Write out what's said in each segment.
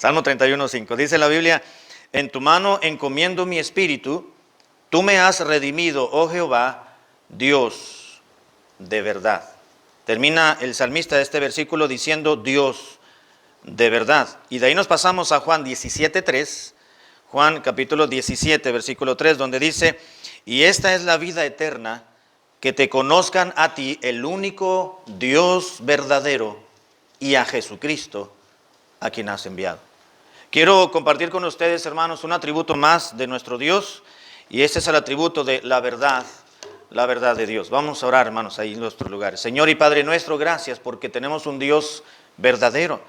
Salmo 31:5. Dice la Biblia: en tu mano encomiendo mi espíritu, tú me has redimido, oh Jehová, Dios de verdad. Termina el salmista de este versículo diciendo Dios de verdad. Y de ahí nos pasamos a Juan 17:3, Juan capítulo 17, versículo 3, donde dice: y esta es la vida eterna, que te conozcan a ti, el único Dios verdadero, y a Jesucristo, a quien has enviado. Quiero compartir con ustedes, hermanos, un atributo más de nuestro Dios, y ese es el atributo de la verdad de Dios. Vamos a orar, hermanos, ahí en nuestros lugares. Señor y Padre nuestro, gracias porque tenemos un Dios verdadero.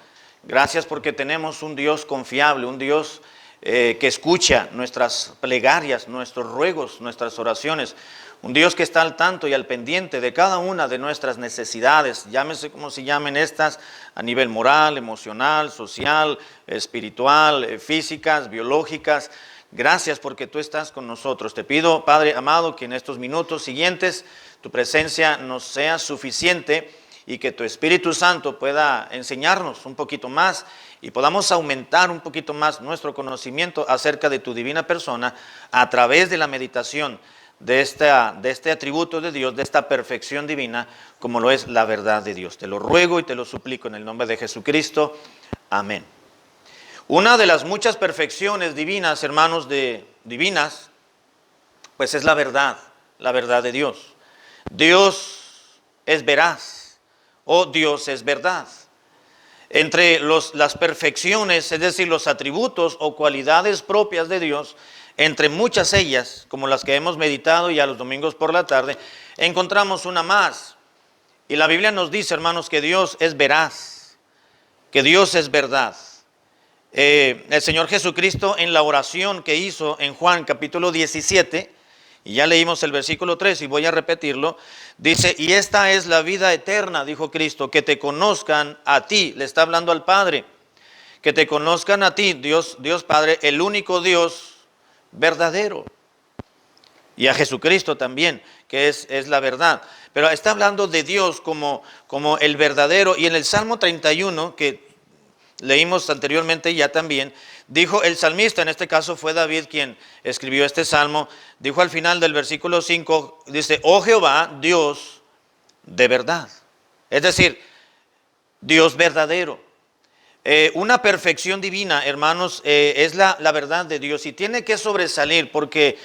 Gracias porque tenemos un Dios confiable, un Dios que escucha nuestras plegarias, nuestros ruegos, nuestras oraciones. Un Dios que está al tanto y al pendiente de cada una de nuestras necesidades, llámese como se llamen estas, a nivel moral, emocional, social, espiritual, físicas, biológicas. Gracias porque tú estás con nosotros. Te pido, Padre amado, que en estos minutos siguientes tu presencia nos sea suficiente y que tu Espíritu Santo pueda enseñarnos un poquito más y podamos aumentar un poquito más nuestro conocimiento acerca de tu divina persona a través de la meditación de este atributo de Dios, de esta perfección divina, como lo es la verdad de Dios. Te lo ruego y te lo suplico en el nombre de Jesucristo. Amén. Una de las muchas perfecciones divinas, hermanos, divinas, pues es la verdad de Dios. Dios es veraz, o Dios es verdad. Entre las perfecciones, es decir, los atributos o cualidades propias de Dios, entre muchas ellas, como las que hemos meditado ya los domingos por la tarde, encontramos una más. Y la Biblia nos dice, hermanos, que Dios es veraz, que Dios es verdad. El Señor Jesucristo, en la oración que hizo en Juan capítulo 17, y ya leímos el versículo 3 y voy a repetirlo, dice: y esta es la vida eterna, dijo Cristo, que te conozcan a ti, le está hablando al Padre, que te conozcan a ti, Dios Padre, el único Dios verdadero, y a Jesucristo también, que es la verdad. Pero está hablando de Dios como el verdadero. Y en el Salmo 31, que leímos anteriormente ya también, dijo el salmista, en este caso fue David quien escribió este salmo, dijo al final del versículo 5, dice: oh Jehová, Dios de verdad. Es decir, Dios verdadero. Una perfección divina, hermanos, es la verdad de Dios y tiene que sobresalir porque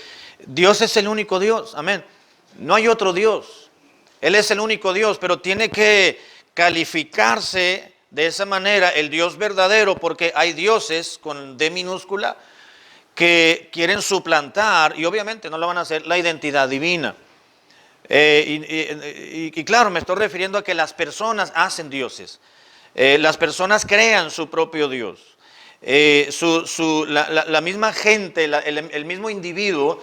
Dios es el único Dios, amén. No hay otro Dios, Él es el único Dios, pero tiene que calificarse de esa manera el Dios verdadero, porque hay dioses con D minúscula que quieren suplantar, y obviamente no lo van a hacer, la identidad divina. Y claro, me estoy refiriendo a que las personas hacen dioses. Las personas crean su propio Dios. La misma gente, el mismo individuo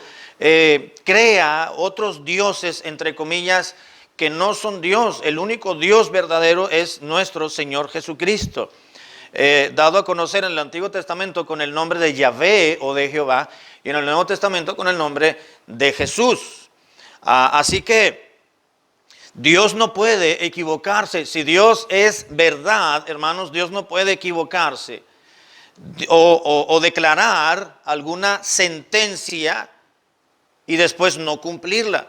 crea otros dioses, entre comillas, que no son Dios. El único Dios verdadero es nuestro Señor Jesucristo, dado a conocer en el Antiguo Testamento con el nombre de Yahvé o de Jehová, y en el Nuevo Testamento con el nombre de Jesús. Así que Dios no puede equivocarse. Si Dios es verdad, hermanos, Dios no puede equivocarse o declarar alguna sentencia y después no cumplirla,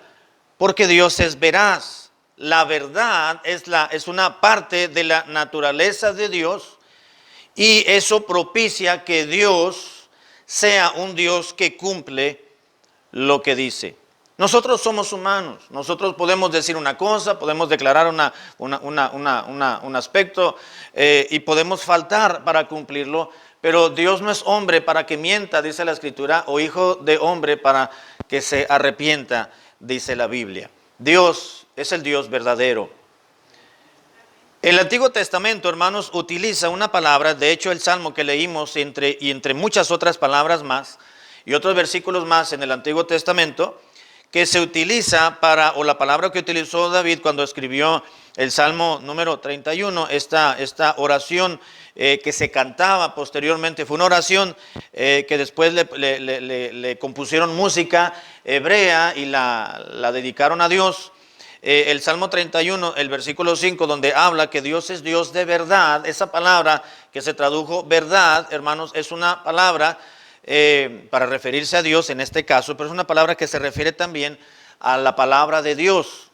porque Dios es veraz. La verdad es una parte de la naturaleza de Dios, y eso propicia que Dios sea un Dios que cumple lo que dice. Nosotros somos humanos, nosotros podemos decir una cosa, podemos declarar un aspecto y podemos faltar para cumplirlo, pero Dios no es hombre para que mienta, dice la Escritura, o hijo de hombre para que se arrepienta, dice la Biblia. Dios es el Dios verdadero. El Antiguo Testamento, hermanos, utiliza una palabra, de hecho el Salmo que leímos entre muchas otras palabras más y otros versículos más en el Antiguo Testamento, que se utiliza o la palabra que utilizó David cuando escribió el Salmo número 31, esta oración que se cantaba posteriormente, fue una oración que después le compusieron música hebrea y la dedicaron a Dios. el Salmo 31, el versículo 5, donde habla que Dios es Dios de verdad. Esa palabra que se tradujo verdad, hermanos, es una palabra para referirse a Dios en este caso, pero es una palabra que se refiere también a la palabra de Dios.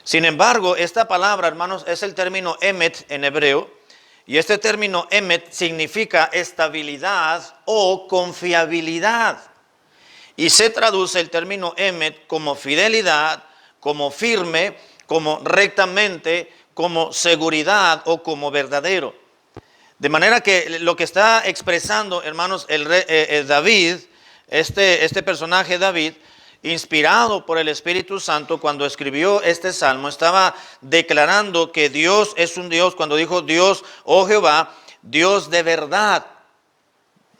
Sin embargo, esta palabra, hermanos, es el término emet en hebreo, y este término emet significa estabilidad o confiabilidad. Y se traduce el término emet como fidelidad, como firme, como rectamente, como seguridad o como verdadero. De manera que lo que está expresando, hermanos, el rey, David, este personaje David, inspirado por el Espíritu Santo, cuando escribió este salmo, estaba declarando que Dios es un Dios, cuando dijo Dios, oh Jehová, Dios de verdad.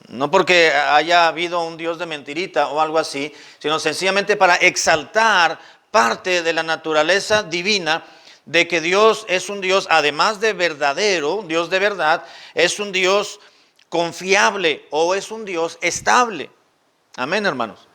No porque haya habido un Dios de mentirita o algo así, sino sencillamente para exaltar parte de la naturaleza divina de que Dios es un Dios, además de verdadero, un Dios de verdad, es un Dios confiable o es un Dios estable. Amén, hermanos.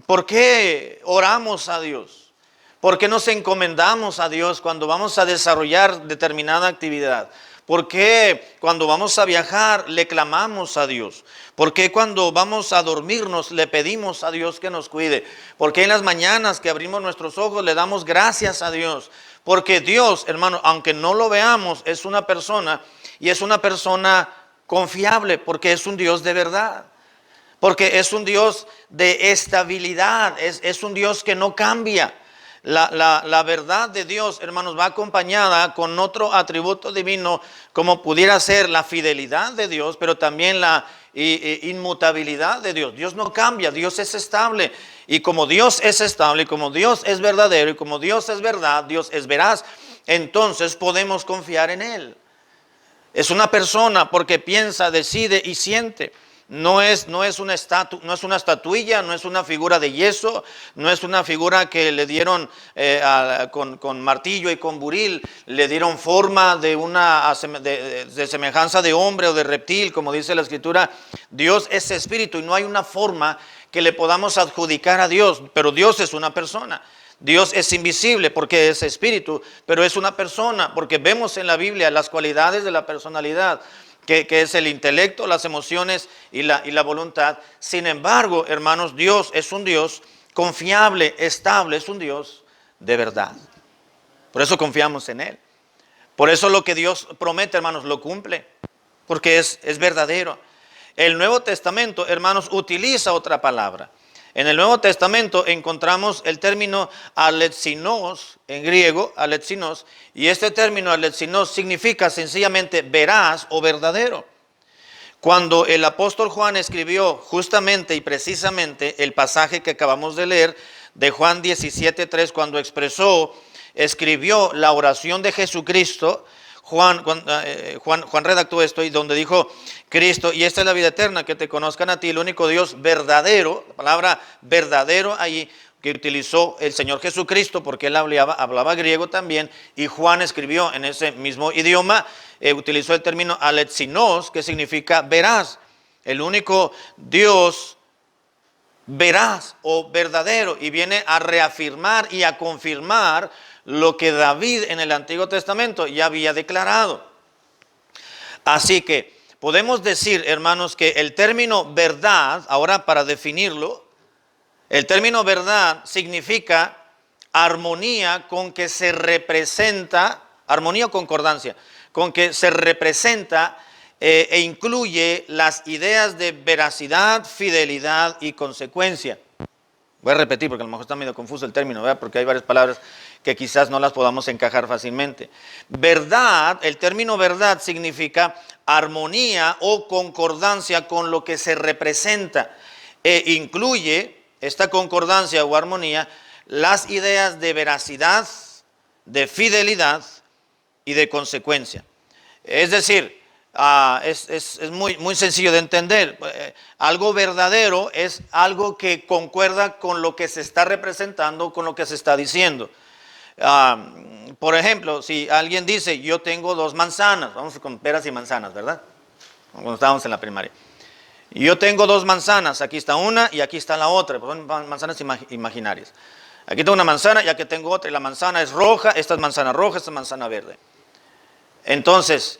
¿Por qué oramos a Dios? ¿Por qué nos encomendamos a Dios cuando vamos a desarrollar determinada actividad? ¿Por qué cuando vamos a viajar le clamamos a Dios? ¿Por qué cuando vamos a dormirnos le pedimos a Dios que nos cuide? ¿Por qué en las mañanas que abrimos nuestros ojos le damos gracias a Dios? Porque Dios, hermano, aunque no lo veamos, es una persona y es una persona confiable porque es un Dios de verdad. Porque es un Dios de estabilidad, es un Dios que no cambia. La verdad de Dios, hermanos, va acompañada con otro atributo divino, como pudiera ser la fidelidad de Dios, pero también la inmutabilidad de Dios. Dios no cambia, Dios es estable. Y como Dios es estable, y como Dios es verdadero, y como Dios es verdad, Dios es veraz, entonces podemos confiar en Él. Es una persona porque piensa, decide y siente. No es una estatuilla, no es una figura de yeso, no es una figura que le dieron con martillo y con buril, le dieron forma de semejanza de hombre o de reptil, como dice la Escritura. Dios es espíritu y no hay una forma que le podamos adjudicar a Dios, pero Dios es una persona. Dios es invisible porque es espíritu, pero es una persona porque vemos en la Biblia las cualidades de la personalidad. Que es el intelecto, las emociones y la voluntad. Sin embargo, hermanos, Dios es un Dios confiable, estable, es un Dios de verdad. Por eso confiamos en Él. Por eso lo que Dios promete, hermanos, lo cumple, porque es verdadero. El Nuevo Testamento, hermanos, utiliza otra palabra. En el Nuevo Testamento encontramos el término aletzinos, en griego, aletzinos, y este término aletzinos significa sencillamente veraz o verdadero. Cuando el apóstol Juan escribió justamente y precisamente el pasaje que acabamos de leer de Juan 17:3, cuando escribió la oración de Jesucristo, Juan redactó esto y donde dijo Cristo, y esta es la vida eterna, que te conozcan a ti, el único Dios verdadero, la palabra verdadero ahí que utilizó el Señor Jesucristo, porque él hablaba griego también, y Juan escribió en ese mismo idioma, utilizó el término aletzinos, que significa veraz, el único Dios veraz o verdadero, y viene a reafirmar y a confirmar lo que David en el Antiguo Testamento ya había declarado. Así que podemos decir, hermanos, que el término verdad, ahora para definirlo, el término verdad significa armonía con que se representa, armonía o concordancia, con que se representa e incluye las ideas de veracidad, fidelidad y consecuencia. Voy a repetir porque a lo mejor está medio confuso el término, ¿verdad? Porque hay varias palabras que quizás no las podamos encajar fácilmente. Verdad, el término verdad significa armonía o concordancia con lo que se representa e incluye esta concordancia o armonía las ideas de veracidad, de fidelidad y de consecuencia. Es decir, es muy sencillo de entender. Algo verdadero es algo que concuerda con lo que se está representando, con lo que se está diciendo. Por ejemplo, si alguien dice, yo tengo 2 manzanas, vamos con peras y manzanas, ¿verdad? Cuando estábamos en la primaria. Yo tengo 2 manzanas, aquí está una y aquí está la otra, son manzanas imaginarias. Aquí tengo una manzana y aquí tengo otra, y la manzana es roja, esta es manzana roja, esta es manzana verde. Entonces,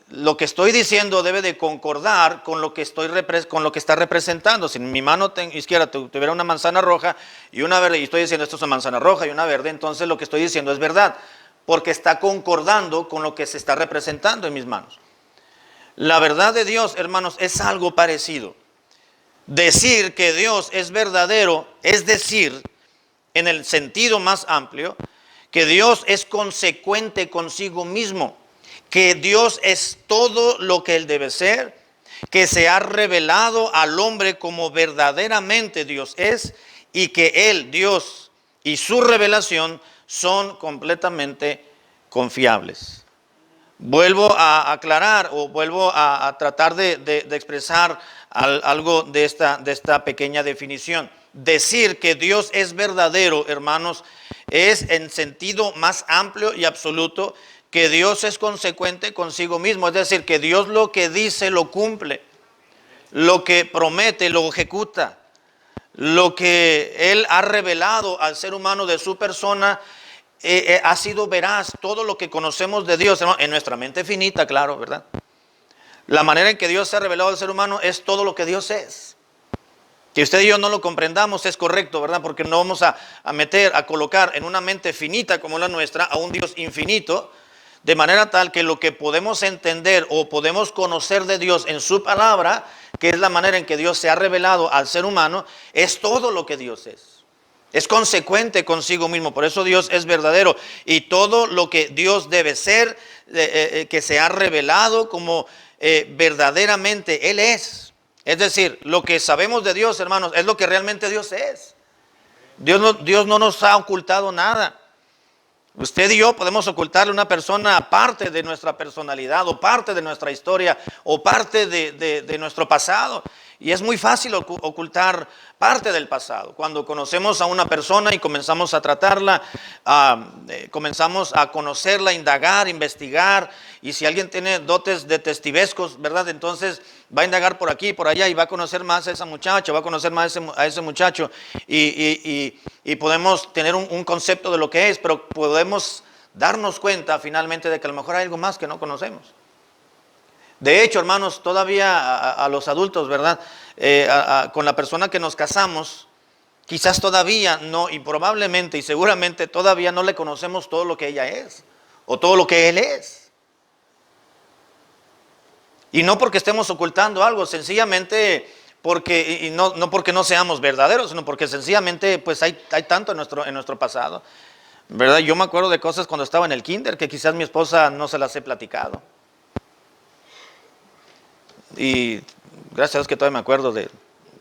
lo que estoy diciendo debe de concordar con lo que está representando. Si en mi mano izquierda tuviera una manzana roja y una verde, y estoy diciendo esto es una manzana roja y una verde, entonces lo que estoy diciendo es verdad, porque está concordando con lo que se está representando en mis manos. La verdad de Dios, hermanos, es algo parecido. Decir que Dios es verdadero es decir, en el sentido más amplio, que Dios es consecuente consigo mismo, que Dios es todo lo que Él debe ser, que se ha revelado al hombre como verdaderamente Dios es, y que Él, Dios, y su revelación son completamente confiables. Vuelvo a aclarar o vuelvo a tratar de expresar algo de esta pequeña definición. Decir que Dios es verdadero, hermanos, es en sentido más amplio y absoluto que Dios es consecuente consigo mismo. Es decir, que Dios lo que dice lo cumple, lo que promete lo ejecuta, lo que Él ha revelado al ser humano de su persona ha sido veraz. Todo lo que conocemos de Dios, hermano, en nuestra mente finita, claro, ¿verdad? La manera en que Dios se ha revelado al ser humano es todo lo que Dios es. Que usted y yo no lo comprendamos es correcto, ¿verdad? Porque no vamos a colocar en una mente finita como la nuestra a un Dios infinito, de manera tal que lo que podemos entender o podemos conocer de Dios en su palabra, que es la manera en que Dios se ha revelado al ser humano, es todo lo que Dios es. Es consecuente consigo mismo, por eso Dios es verdadero. Y todo lo que Dios debe ser, que se ha revelado como verdaderamente Él es. Es decir, lo que sabemos de Dios, hermanos, es lo que realmente Dios es. Dios no nos ha ocultado nada. Usted y yo podemos ocultarle a una persona parte de nuestra personalidad o parte de nuestra historia o parte de nuestro pasado. Y es muy fácil ocultar parte del pasado. Cuando conocemos a una persona y comenzamos a tratarla, comenzamos a conocerla, indagar, investigar. Y si alguien tiene dotes de testivescos, ¿verdad? Entonces va a indagar por aquí, por allá y va a conocer más a esa muchacha, va a conocer más a ese muchacho. Y podemos tener un concepto de lo que es, pero podemos darnos cuenta finalmente de que a lo mejor hay algo más que no conocemos. De hecho, hermanos, todavía a los adultos, ¿verdad? Con la persona que nos casamos, quizás todavía no, y probablemente y seguramente todavía no le conocemos todo lo que ella es, o todo lo que él es. Y no porque estemos ocultando algo, sencillamente porque, y no porque no seamos verdaderos, sino porque sencillamente pues hay tanto en nuestro pasado, ¿verdad? Yo me acuerdo de cosas cuando estaba en el kinder que quizás mi esposa no se las he platicado. Y gracias a Dios que todavía me acuerdo de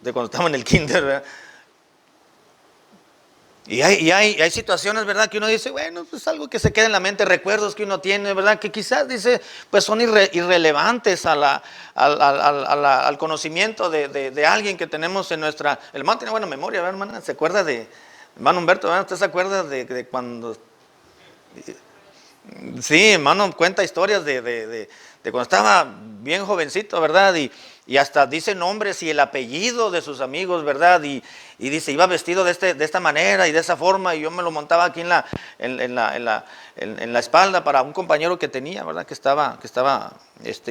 cuando estaba en el kinder, ¿verdad? Y hay situaciones, ¿verdad? Que uno dice, bueno, pues algo que se queda en la mente, recuerdos que uno tiene, ¿verdad? Que quizás dice, pues son irrelevantes al conocimiento de alguien que tenemos en nuestra... El hermano tiene buena memoria, ¿verdad, hermana? ¿Se acuerda de... Hermano Humberto, ¿verdad? ¿Usted se acuerda de cuando... Sí, hermano, cuenta historias de cuando estaba bien jovencito, ¿verdad? Y hasta dice nombres y el apellido de sus amigos, ¿verdad? Y dice, iba vestido de esta manera y de esa forma, y yo me lo montaba aquí en la espalda para un compañero que tenía, ¿verdad? Que estaba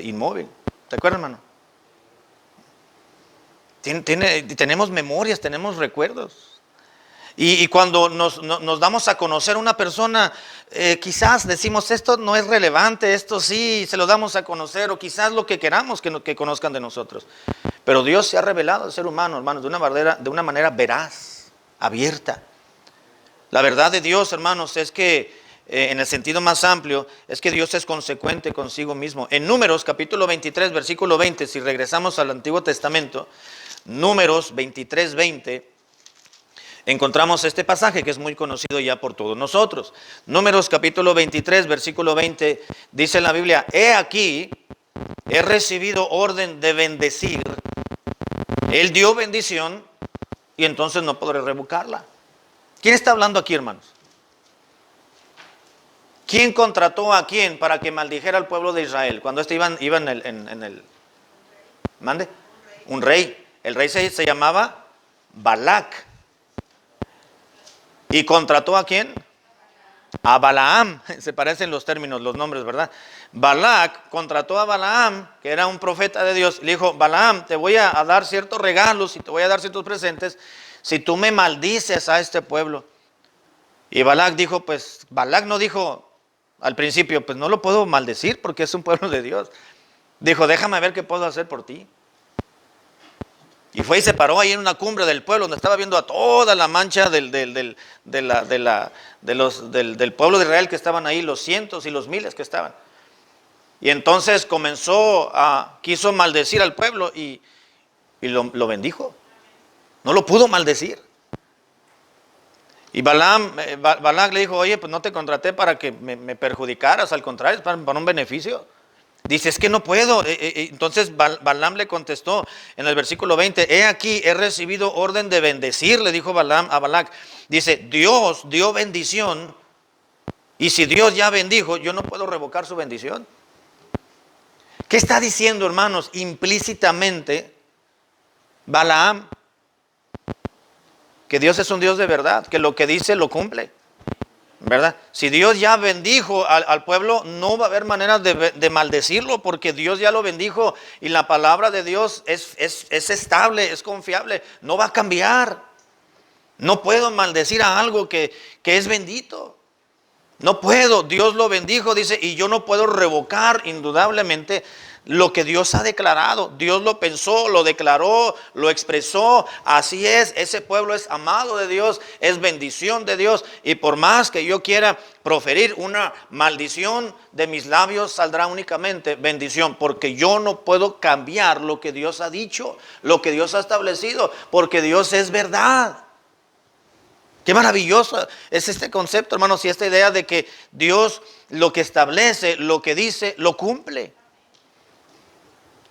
inmóvil. ¿Te acuerdas, hermano? Tenemos memorias, tenemos recuerdos. Y cuando nos damos a conocer a una persona, quizás decimos, esto no es relevante, esto sí, se lo damos a conocer, o quizás lo que queramos que conozcan de nosotros. Pero Dios se ha revelado al ser humano, hermanos, de una manera veraz, abierta. La verdad de Dios, hermanos, es que, en el sentido más amplio, es que Dios es consecuente consigo mismo. En Números, capítulo 23, versículo 20, si regresamos al Antiguo Testamento, Números 23, 20, encontramos este pasaje que es muy conocido ya por todos nosotros. Números capítulo 23, versículo 20, dice en la Biblia, he aquí, he recibido orden de bendecir. Él dio bendición y entonces no podré revocarla. ¿Quién está hablando aquí, hermanos? ¿Quién contrató a quién para que maldijera al pueblo de Israel? Cuando iba en el... ¿Mande? Un rey. El rey se llamaba Balac. ¿Y contrató a quién? A Balaam. Se parecen los términos, los nombres, ¿verdad? Balac contrató a Balaam, que era un profeta de Dios. Le dijo, Balaam, te voy a dar ciertos regalos y te voy a dar ciertos presentes si tú me maldices a este pueblo. Y Balac dijo, pues, Balac no dijo al principio, pues no lo puedo maldecir porque es un pueblo de Dios. Dijo, déjame ver qué puedo hacer por ti. Y fue y se paró ahí en una cumbre del pueblo donde estaba viendo a toda la mancha del pueblo de Israel que estaban ahí, los cientos y los miles que estaban. Y entonces quiso maldecir al pueblo y lo bendijo. No lo pudo maldecir. Y Balac le dijo, oye, pues no te contraté para que me perjudicaras, al contrario, es para un beneficio. Dice, es que no puedo. Entonces Balaam le contestó en el versículo 20, he aquí, he recibido orden de bendecir, le dijo Balaam a Balac. Dice, Dios dio bendición, y si Dios ya bendijo, yo no puedo revocar su bendición. ¿Qué está diciendo, hermanos? Implícitamente, Balaam, que Dios es un Dios de verdad, que lo que dice lo cumple. ¿Verdad? Si Dios ya bendijo al pueblo, no va a haber manera de maldecirlo, porque Dios ya lo bendijo y la palabra de Dios es estable, es confiable, no va a cambiar. No puedo maldecir a algo que es bendito. No puedo, Dios lo bendijo, dice, y yo no puedo revocar indudablemente lo que Dios ha declarado. Dios lo pensó, lo declaró, lo expresó. Así es, ese pueblo es amado de Dios, es bendición de Dios. Y por más que yo quiera proferir una maldición, de mis labios saldrá únicamente bendición, porque yo no puedo cambiar lo que Dios ha dicho, lo que Dios ha establecido, porque Dios es verdad. Qué maravilloso es este concepto, hermanos, y esta idea de que Dios lo que establece, lo que dice, lo cumple.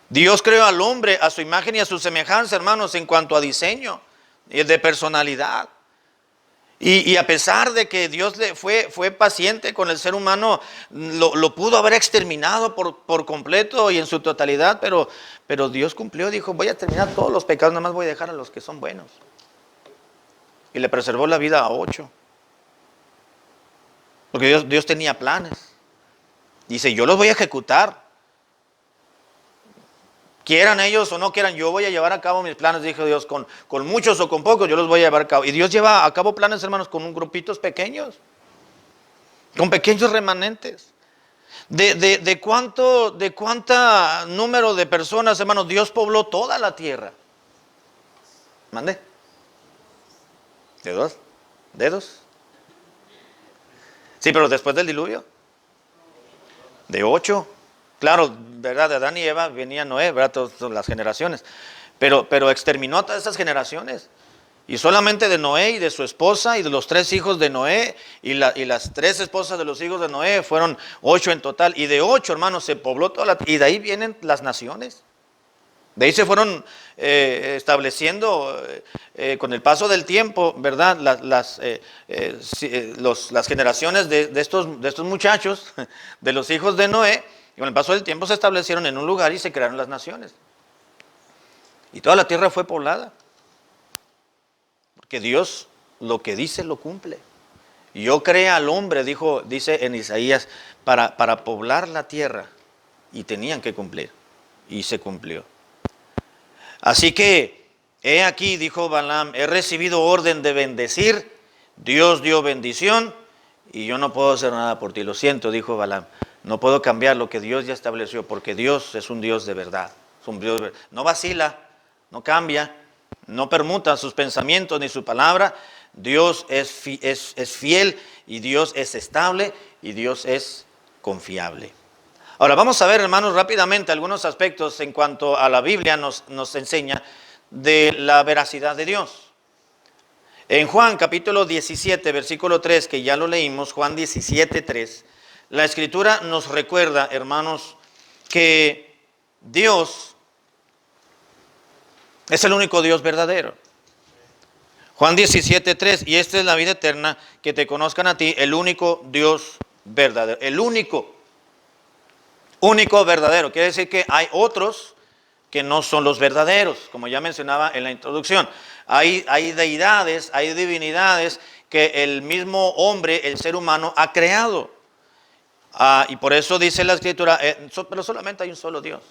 Dios creó al hombre a su imagen y a su semejanza, hermanos, en cuanto a diseño y de personalidad. Y a pesar de que Dios fue paciente con el ser humano, lo pudo haber exterminado por completo y en su totalidad, pero Dios cumplió, dijo, voy a terminar todos los pecados, nada más voy a dejar a los que son buenos. Y le preservó la vida a 8. Porque Dios tenía planes. Dice, yo los voy a ejecutar. Quieran ellos o no quieran, yo voy a llevar a cabo mis planes, dijo Dios, con muchos o con pocos, yo los voy a llevar a cabo. Y Dios lleva a cabo planes, hermanos, con grupitos pequeños, con pequeños remanentes. ¿De cuánto número de personas, hermanos, Dios pobló toda la tierra? ¿Mande? ¿De 2? ¿Dedos? Sí, pero después del diluvio. De 8. Claro, ¿verdad? De Adán y Eva venía Noé, ¿verdad? Todas las generaciones. Pero exterminó a todas esas generaciones. Y solamente de Noé y de su esposa y de los 3 hijos de Noé y las 3 esposas de los hijos de Noé fueron 8 en total. Y de 8, hermanos, se pobló toda y de ahí vienen las naciones. De ahí se fueron estableciendo con el paso del tiempo, ¿verdad? Las generaciones de estos muchachos, de los hijos de Noé, y con el paso del tiempo se establecieron en un lugar y se crearon las naciones. Y toda la tierra fue poblada. Porque Dios lo que dice lo cumple. Y yo creé al hombre, dice en Isaías, para poblar la tierra. Y tenían que cumplir. Y se cumplió. Así que, he aquí, dijo Balaam, he recibido orden de bendecir, Dios dio bendición, y yo no puedo hacer nada por ti. Lo siento, dijo Balaam, no puedo cambiar lo que Dios ya estableció, porque Dios es un Dios de verdad. Es un Dios de verdad. No vacila, no cambia, no permuta sus pensamientos ni su palabra. Dios es fiel, y Dios es estable, y Dios es confiable. Ahora vamos a ver, hermanos, rápidamente algunos aspectos en cuanto a la Biblia nos enseña de la veracidad de Dios. En Juan capítulo 17, versículo 3, que ya lo leímos, Juan 17, 3, la Escritura nos recuerda, hermanos, que Dios es el único Dios verdadero. Juan 17, 3, y esta es la vida eterna, que te conozcan a ti, el único Dios verdadero, el único verdadero. Quiere decir que hay otros que no son los verdaderos, como ya mencionaba en la introducción. Hay deidades, hay divinidades que el mismo hombre, el ser humano, ha creado. Y por eso dice la Escritura, pero solamente hay un solo Dios.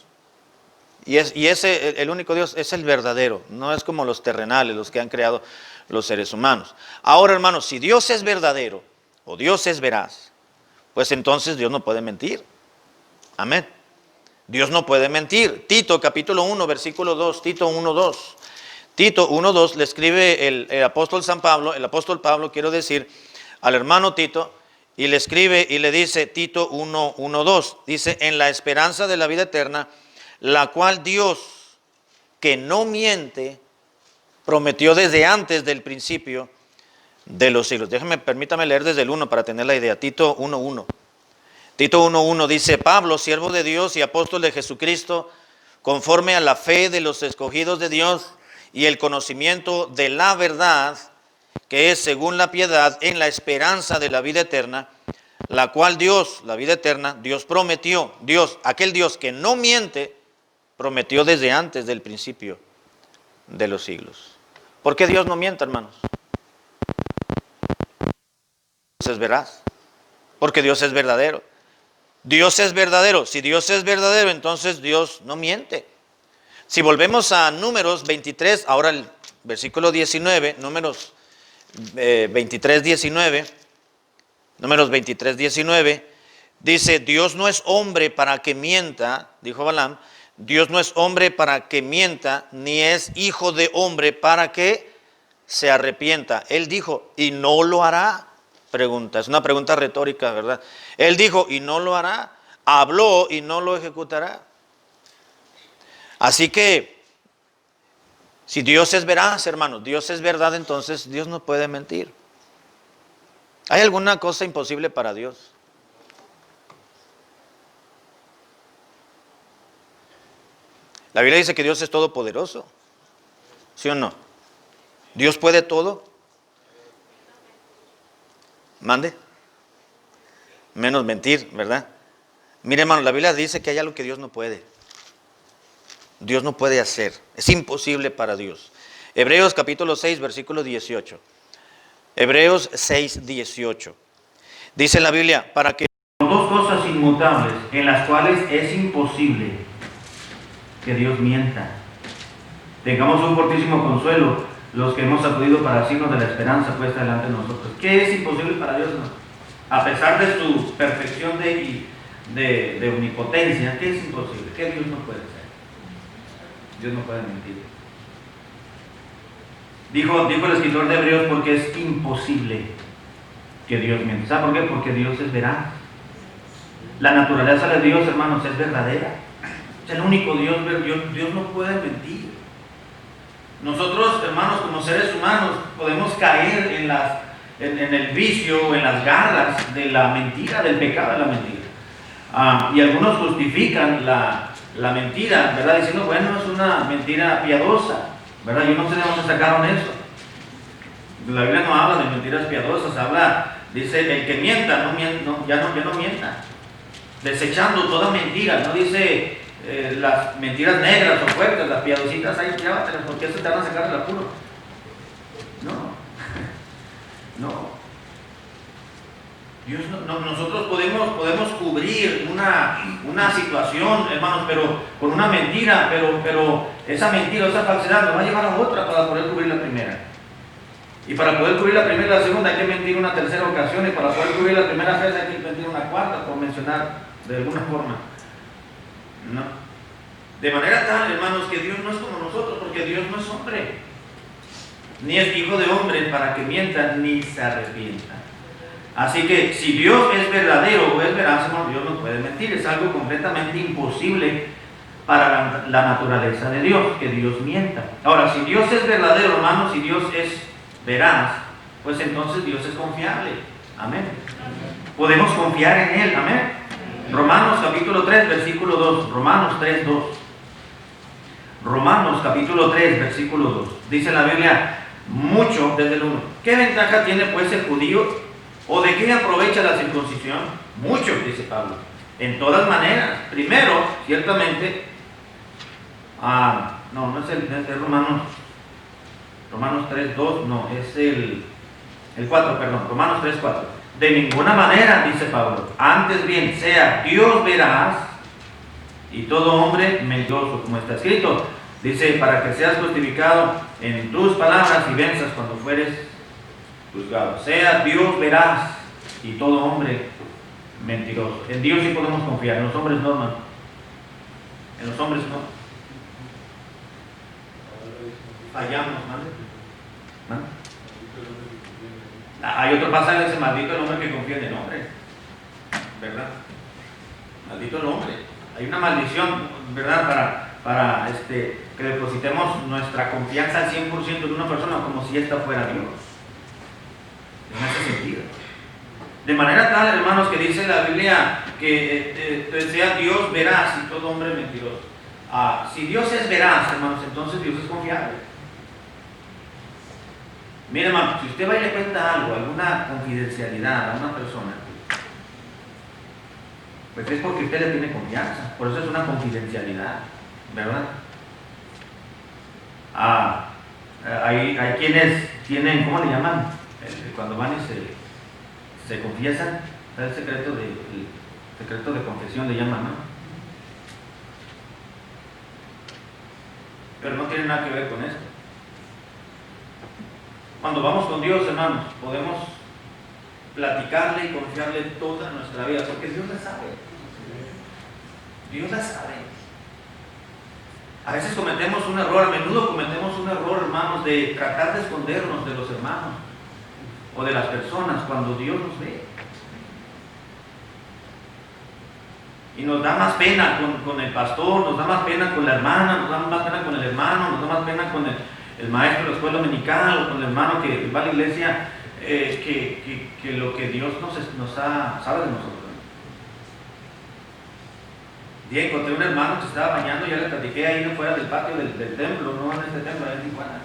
Y ese, el único Dios, es el verdadero. No es como los terrenales, los que han creado los seres humanos. Ahora, hermanos, si Dios es verdadero o Dios es veraz, pues entonces Dios no puede mentir. Amén. Dios no puede mentir. Tito capítulo 1, versículo 2, Tito 1, 2. Tito 1, 2 le escribe el apóstol San Pablo, el apóstol Pablo, quiero decir, al hermano Tito, y le escribe y le dice, Tito 1, 1, 2, dice, en la esperanza de la vida eterna, la cual Dios, que no miente, prometió desde antes del principio de los siglos. Permítame leer desde el 1 para tener la idea. Tito 1, 1. Tito 1, 1 dice, Pablo, siervo de Dios y apóstol de Jesucristo, conforme a la fe de los escogidos de Dios y el conocimiento de la verdad, que es según la piedad, en la esperanza de la vida eterna, la cual Dios, la vida eterna, Dios prometió, Dios, aquel Dios que no miente, prometió desde antes del principio de los siglos. ¿Por qué Dios no miente, hermanos? Dios es veraz, porque Dios es verdadero. Dios es verdadero. Si Dios es verdadero, entonces Dios no miente. Si volvemos a Números 23, ahora el versículo 19, Números 23, 19, Números 23, 19, dice, Dios no es hombre para que mienta, dijo Balaam, Dios no es hombre para que mienta, ni es hijo de hombre para que se arrepienta. Él dijo, y no lo hará. Pregunta, es una pregunta retórica, ¿verdad? Él dijo, y no lo hará. Habló y no lo ejecutará. Así que, si Dios es veraz, hermanos, Dios es verdad, entonces Dios no puede mentir. ¿Hay alguna cosa imposible para Dios? La Biblia dice que Dios es todopoderoso. ¿Sí o no? ¿Dios puede todo? Mande. Menos mentir, ¿verdad? Mire, hermano, la Biblia dice que hay algo que Dios no puede. Dios no puede hacer. Es imposible para Dios. Hebreos capítulo 6, versículo 18. Hebreos 6, 18. Dice la Biblia, para que... Dos cosas inmutables en las cuales es imposible que Dios mienta. Tengamos un fortísimo consuelo los que hemos acudido para asirnos de la esperanza puesta delante de nosotros. ¿Qué es imposible para Dios? A pesar de su perfección de omnipotencia, ¿qué es imposible? ¿Qué Dios no puede hacer? Dios no puede mentir. Dijo el escritor de Hebreos, porque es imposible que Dios mienta. ¿Sabe por qué? Porque Dios es veraz. La naturaleza de Dios, hermanos, es verdadera. Es el único Dios, Dios no puede mentir. Nosotros, hermanos, como seres humanos, podemos caer en el vicio, en las garras de la mentira, del pecado de la mentira. Y algunos justifican la mentira, ¿verdad? Diciendo, bueno, es una mentira piadosa, ¿verdad? Yo no sé de dónde sacaron eso. La Biblia no habla de mentiras piadosas, dice, el que mienta, ya no mienta. Desechando toda mentira, no dice las mentiras negras o fuertes, las piadositas, ahí llévatelas, porque eso te van a sacar del apuro. No. Dios nosotros podemos cubrir una situación, hermanos, pero con una mentira, pero esa mentira, esa falsedad nos va a llevar a otra para poder cubrir la primera. Y para poder cubrir la primera y la segunda hay que mentir una tercera ocasión, y para poder cubrir la primera vez hay que mentir una cuarta, por mencionar de alguna forma. No. De manera tal, hermanos, que Dios no es como nosotros, porque Dios no es hombre, ni es hijo de hombre para que mienta ni se arrepienta. Así que si Dios es verdadero o es veraz, hermano, Dios no puede mentir. Es algo completamente imposible para la naturaleza de Dios, que Dios mienta. Ahora, si Dios es verdadero, hermano, si Dios es veraz, pues entonces Dios es confiable. Amén. Podemos confiar en Él. Amén. Romanos capítulo 3, versículo 2. Romanos 3, 2. Romanos capítulo 3, versículo 2. Dice la Biblia mucho desde el 1. ¿Qué ventaja tiene pues el judío? ¿O de qué aprovecha la circuncisión? Mucho, dice Pablo. En todas maneras. Primero, ciertamente, no es el Romanos 3, 2, no, es el El 4, perdón, Romanos 3, 4. De ninguna manera, dice Pablo, antes bien sea Dios veraz y todo hombre mentiroso, como está escrito. Dice, para que seas justificado en tus palabras y venzas cuando fueres juzgado. Sea Dios veraz y todo hombre mentiroso. En Dios sí podemos confiar, en los hombres no, hermano. En los hombres no. Fallamos, ¿no? Hay otro pasaje que dice, maldito el hombre que confía en el hombre, ¿verdad? Maldito el hombre. Hay una maldición, ¿verdad? Para que depositemos nuestra confianza al 100% en una persona como si ésta fuera Dios. En ese sentido. De manera tal, hermanos, que dice la Biblia que sea Dios veraz y todo hombre mentiroso. Si Dios es veraz, hermanos, entonces Dios es confiable. Mire, hermano, si usted va y le cuenta algo, alguna confidencialidad a una persona, pues es porque usted le tiene confianza. Por eso es una confidencialidad, ¿verdad? Hay quienes tienen, ¿cómo le llaman? Cuando van y se confiesan, el secreto de confesión le llaman, ¿no? Pero no tiene nada que ver con esto. Cuando vamos con Dios, hermanos, podemos platicarle y confiarle toda nuestra vida, porque Dios la sabe. Dios la sabe. A veces cometemos un error, a menudo cometemos un error, hermanos, de tratar de escondernos de los hermanos o de las personas cuando Dios nos ve. Y nos da más pena con el pastor, nos da más pena con la hermana, nos da más pena con el hermano, nos da más pena con el maestro de la escuela dominical o con el hermano que va a la iglesia, que lo que Dios sabe de nosotros. Un día encontré un hermano que se estaba bañando, ya le platiqué ahí fuera del patio del templo, no en este templo, allá en Tijuana.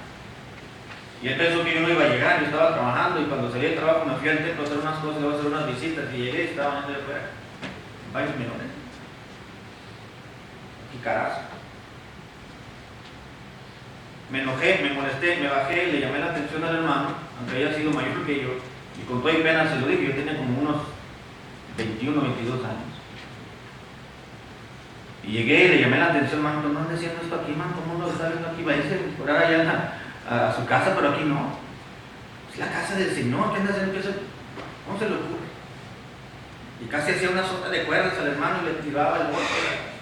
Y él pensó que yo no iba a llegar, yo estaba trabajando y cuando salí del trabajo me fui al templo a hacer unas cosas, a hacer unas visitas y llegué y estaba bañando de afuera, en varios menores. Y carazo. Me enojé, me molesté, me bajé, le llamé la atención al hermano, aunque haya sido mayor que yo, y con toda y pena se lo dije, yo tenía como unos 21, 22 años. Y llegué, le llamé la atención, hermano, no ande haciendo esto aquí, hermano, todo el mundo lo está viendo aquí, váyase por allá a su casa, pero aquí no. Es la casa del Señor, ¿qué anda haciendo eso? ¿Cómo se le ocurre? Y casi hacía una sota de cuerdas al hermano y le tiraba el bote.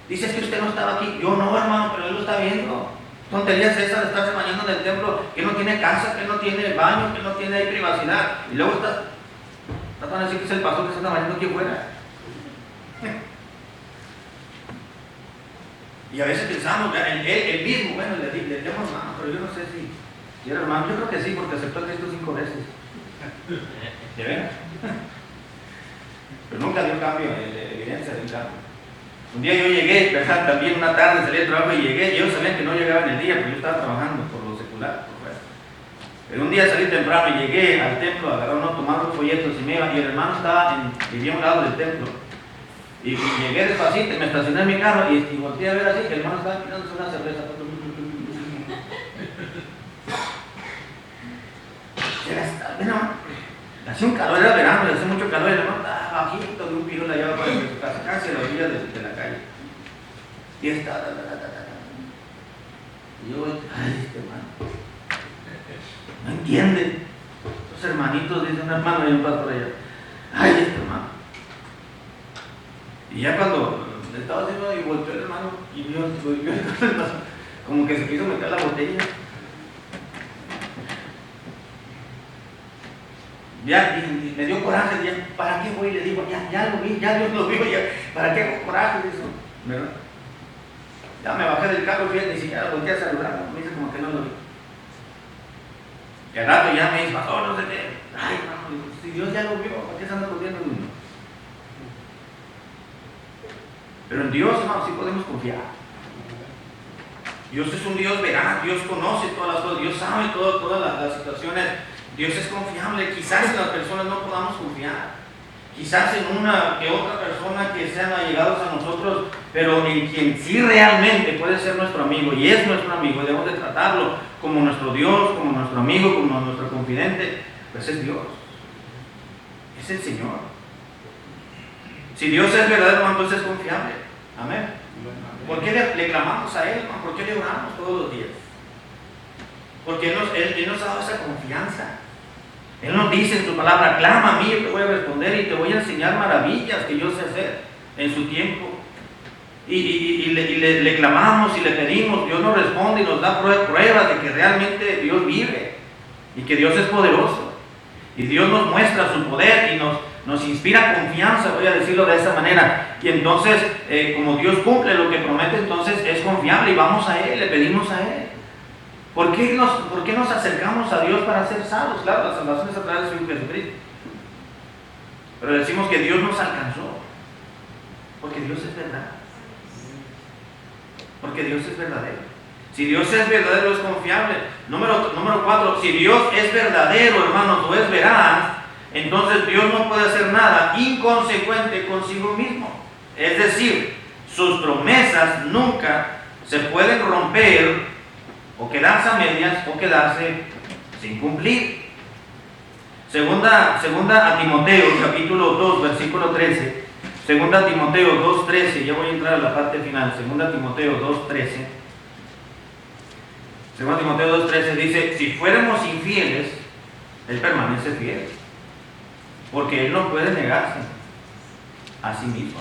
Dice, es que usted no estaba aquí. Yo no, hermano, pero él lo está viendo. Tonterías esas de estarse bañando en el templo, que no tiene casa, que no tiene baño, que no tiene ahí privacidad. Y luego está tratando de decir que es el pastor que se está bañando aquí afuera. Y a veces pensamos, él mismo, bueno, le llamo hermano, pero yo no sé si era hermano. Yo creo que sí, porque aceptó a Cristo 5 veces. ¿De veras? Pero nunca dio cambio, evidencia de un cambio. Un día yo llegué, ¿verdad? También una tarde salí del trabajo y llegué, y ellos sabían que no llegaba en el día, porque yo estaba trabajando por lo secular, por fuera. Pero un día salí temprano y llegué al templo, agarré unos, tomar unos folletos y el hermano vivía a un lado del templo. Y llegué despacito, me estacioné en mi carro y volteé a ver así, que el hermano estaba tirándose una cerveza. Hacía un calor, era verano, hacía mucho calor, el hermano estaba bajito de un pirul allá abajo de su casa, casi a la orilla de la calle. Y estaba, y yo, ay, este hermano, no entiende. Esos hermanitos, dice un hermano y un pastor allá, ay, este hermano. Y ya cuando estaba haciendo y volteó el hermano y vio como que se quiso meter la botella. Ya me dio coraje, ya, ¿para qué voy? Le digo, ya lo vi, ya Dios lo vio, ya, ¿para qué hago coraje? Eso, ¿verdad? Ya me bajé del carro, fíjate, ni siquiera volteé a saludar, me dice como que no lo vi. Y al rato ya me dice, pastor, no sé qué. Ay, hermano, si Dios ya lo vio, ¿para qué se anda corriendo el mundo? Pero en Dios, hermano, sí podemos confiar. Dios es un Dios veraz, Dios conoce todas las cosas, Dios sabe todas las situaciones. Dios es confiable. Quizás en las personas no podamos confiar. Quizás en una que otra persona que sean allegados a nosotros nosotros, pero en quien sí realmente puede ser nuestro amigo y es nuestro amigo, debemos de tratarlo como nuestro Dios, como nuestro amigo, como nuestro confidente, pues es Dios, es el Señor. Si Dios es verdadero, entonces es confiable. Amén. ¿Por qué le clamamos a Él, hermano? ¿Por qué le oramos todos los días? Porque Él nos ha dado esa confianza. Él nos dice en su palabra: clama a mí, yo te voy a responder y te voy a enseñar maravillas que yo sé hacer en su tiempo. Y le clamamos y le pedimos, Dios nos responde y nos da pruebas de que realmente Dios vive y que Dios es poderoso. Y Dios nos muestra su poder y nos inspira confianza, voy a decirlo de esa manera. Y entonces, como Dios cumple lo que promete, entonces es confiable y vamos a Él, le pedimos a Él. ¿Por qué nos acercamos a Dios para ser salvos? Claro, la salvación es a través de su Hijo Jesucristo. Pero decimos que Dios nos alcanzó, porque Dios es verdad. Porque Dios es verdadero. Si Dios es verdadero, es confiable. Número 4, si Dios es verdadero, hermanos, o es veraz, entonces Dios no puede hacer nada inconsecuente consigo mismo. Es decir, sus promesas nunca se pueden romper o quedarse a medias o quedarse sin cumplir. Segunda a Timoteo, capítulo 2, versículo 13. Segunda a Timoteo 2:13, ya voy a entrar a la parte final. Segunda a Timoteo 2:13. Segunda a Timoteo 2:13 dice: si fuéramos infieles, Él permanece fiel, porque Él no puede negarse a sí mismo.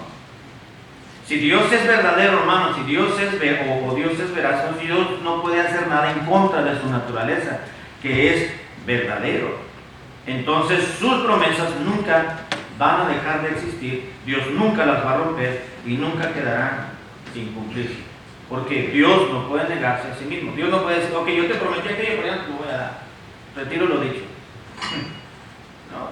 Si Dios es verdadero, hermano, si Dios es Dios es veraz, Dios no puede hacer nada en contra de su naturaleza, que es verdadero. Entonces sus promesas nunca van a dejar de existir, Dios nunca las va a romper y nunca quedarán sin cumplirse. Porque Dios no puede negarse a sí mismo. Dios no puede decir: ok, yo te prometí aquello, pero ya no te lo voy a dar. Retiro lo dicho. No.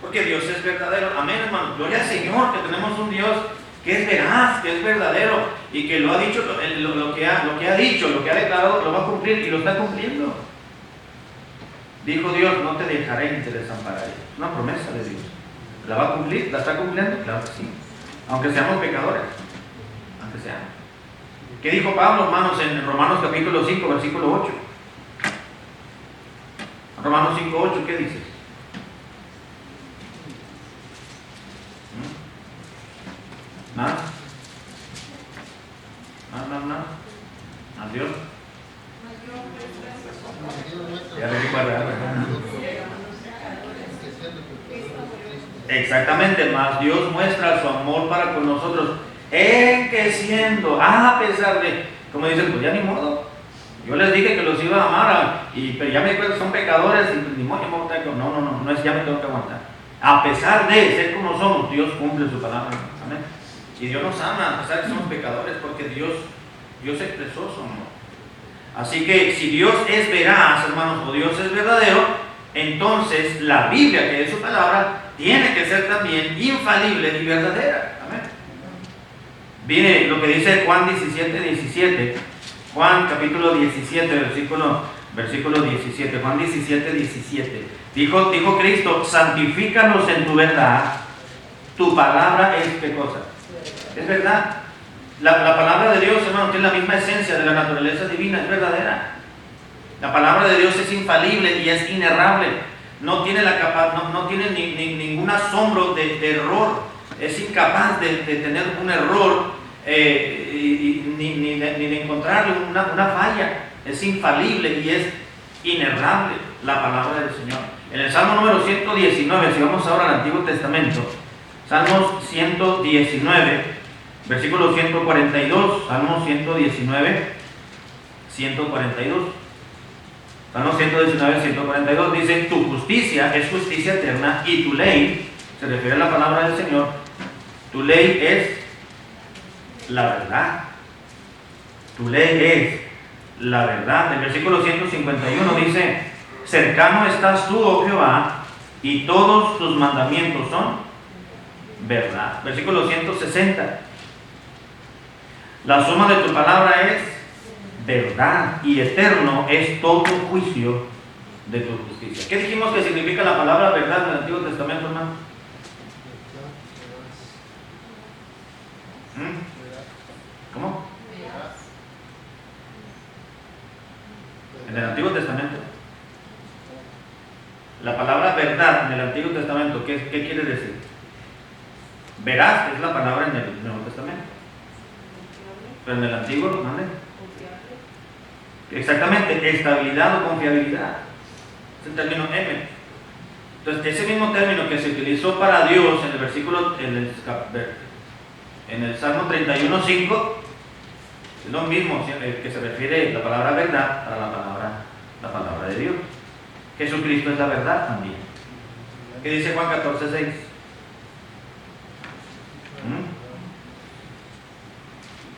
Porque Dios es verdadero. Amén, hermano. Gloria al Señor, que tenemos un Dios que es veraz, que es verdadero y que lo ha dicho, lo que ha dicho, lo que ha declarado, lo va a cumplir y lo está cumpliendo. Dijo Dios: no te dejaré ni te desampararé. Es una promesa de Dios. ¿La va a cumplir? ¿La está cumpliendo? Claro que sí. Aunque seamos pecadores. Aunque seamos. ¿Qué dijo Pablo, hermanos, en Romanos capítulo 5, versículo 8? Romanos 5:8, ¿qué dice? ¿Nada? ¿Nada? ¿Adiós? Ya le digo exactamente, más Dios muestra su amor para con nosotros en que siendo, a pesar de, como dicen, pues ya ni modo, yo les dije que los iba a amar, pero ya me dijeron que son pecadores y ni modo, no es ya me tengo que aguantar. A pesar de ser como somos, Dios cumple su palabra. Amén. Y Dios nos ama a pesar de que somos pecadores, porque Dios expresó su amor. Así que si Dios es veraz, hermanos, o Dios es verdadero, entonces la Biblia, que es su palabra, tiene que ser también infalible y verdadera. Amén. Viene lo que dice Juan 17:17. Juan capítulo 17, versículo 17. Juan 17:17. Dijo Cristo: santifícalos en tu verdad. Tu palabra es ¿qué cosa? Es verdad. La palabra de Dios, hermano, tiene la misma esencia de la naturaleza divina, es verdadera. La palabra de Dios es infalible y es inerrable. No tiene ningún asombro de error. Es incapaz de tener un error ni de encontrarle una falla. Es infalible y es inerrable la palabra del Señor. En el Salmo número 119, si vamos ahora al Antiguo Testamento, Salmos 119, versículo 142, Salmo 119, 142. Salmo 119, 142 dice: tu justicia es justicia eterna y tu ley, se refiere a la palabra del Señor, tu ley es la verdad. Tu ley es la verdad. El versículo 151 dice: cercano estás tú, oh Jehová, y todos tus mandamientos son verdad. Versículo 160: la suma de tu palabra es verdad y eterno es todo juicio de tu justicia. ¿Qué dijimos que significa la palabra verdad en el Antiguo Testamento, hermano? ¿Cómo? En el Antiguo Testamento. La palabra verdad en el Antiguo Testamento, ¿qué quiere decir? Veraz es la palabra en el Nuevo Testamento. Pero en el Antiguo, ¿dónde? Exactamente, estabilidad o confiabilidad. Es el término M. Entonces, ese mismo término que se utilizó para Dios en el versículo, en el Salmo 31:5, es lo mismo que se refiere la palabra verdad para la palabra de Dios. Jesucristo es la verdad también. ¿Qué dice Juan 14:6?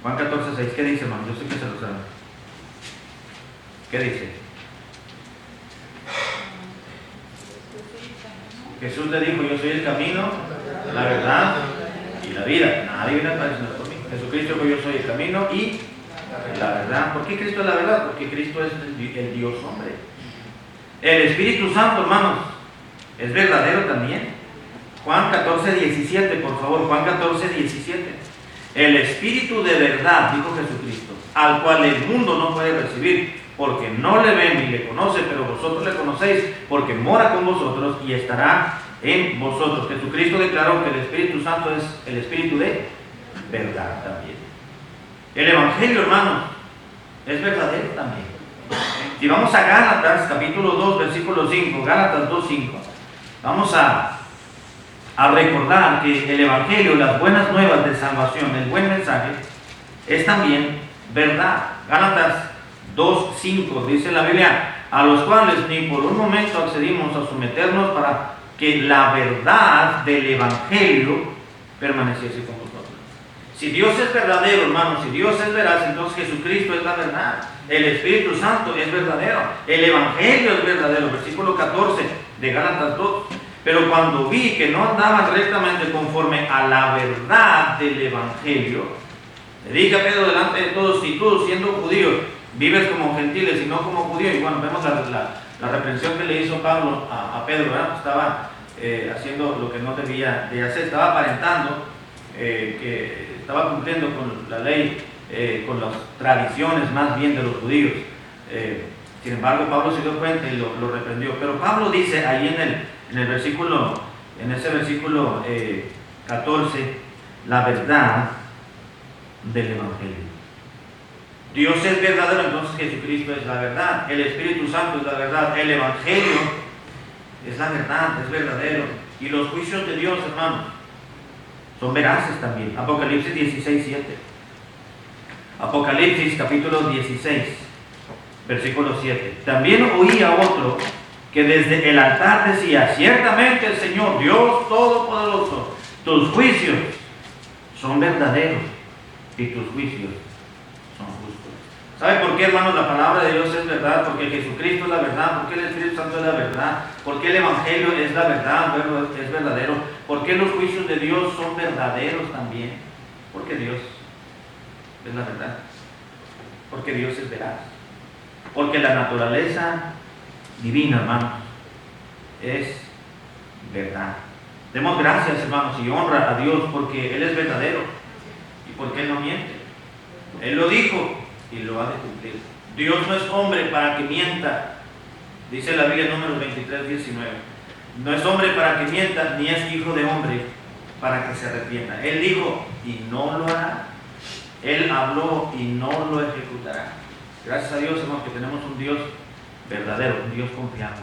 Juan 14:6, ¿qué dice, hermano? Yo sé que se lo sabe. ¿Qué dice? Jesús le dijo: yo soy el camino, la verdad y la vida. Nadie viene a Padre sino por mí. Jesucristo dijo: yo soy el camino y la verdad. ¿Por qué Cristo es la verdad? Porque Cristo es el Dios hombre. El Espíritu Santo, hermanos, es verdadero también. Juan 14:17, por favor. Juan 14:17. El Espíritu de verdad, dijo Jesucristo, al cual el mundo no puede recibir, porque no le ven ni le conoce, pero vosotros le conocéis, porque mora con vosotros y estará en vosotros. Jesucristo declaró que el Espíritu Santo es el Espíritu de verdad también. El Evangelio, hermanos, es verdadero también. Si vamos a Gálatas, capítulo 2, versículo 5, Gálatas 2:5, vamos a recordar que el Evangelio, las buenas nuevas de salvación, el buen mensaje, es también verdad. Gálatas 2:5 dice la Biblia: a los cuales ni por un momento accedimos a someternos para que la verdad del Evangelio permaneciese con vosotros. Si Dios es verdadero, hermanos, si Dios es veraz, entonces Jesucristo es la verdad. El Espíritu Santo es verdadero. El Evangelio es verdadero. Versículo 14 de Gálatas 2. Pero cuando vi que no andaban rectamente conforme a la verdad del Evangelio, le dije a Pedro delante de todos: si tú, siendo judío, vives como gentiles y no como judío. Y bueno, vemos la reprensión que le hizo Pablo a Pedro, ¿verdad? Estaba haciendo lo que no debía de hacer, estaba aparentando que estaba cumpliendo con la ley, con las tradiciones más bien de los judíos. Sin embargo, Pablo se dio cuenta y lo reprendió. Pero Pablo dice ahí en ese versículo 14, la verdad del Evangelio. Dios es verdadero, entonces Jesucristo es la verdad. El Espíritu Santo es la verdad. El Evangelio es la verdad, es verdadero. Y los juicios de Dios, hermanos, son veraces también. Apocalipsis 16:7. Apocalipsis capítulo 16, versículo 7. También oí a otro que desde el altar decía: ciertamente el Señor, Dios Todopoderoso, tus juicios son verdaderos y tus juicios son justos. ¿Sabe por qué, hermanos, la palabra de Dios es verdad? Porque Jesucristo es la verdad. ¿Por qué el Espíritu Santo es la verdad? ¿Por qué el Evangelio es la verdad? Es verdadero. ¿Por qué los juicios de Dios son verdaderos también? Porque Dios es la verdad. Porque Dios es veraz. Porque la naturaleza divina, hermanos, es verdad. Demos gracias, hermanos, y honra a Dios porque Él es verdadero y porque Él no miente. Él lo dijo y lo ha de cumplir. Dios no es hombre para que mienta, dice la Biblia en Números 23:19. No es hombre para que mienta, ni es hijo de hombre para que se arrepienta. Él dijo y no lo hará. Él habló y no lo ejecutará. Gracias a Dios, hermanos, que tenemos un Dios verdadero, un Dios confiable.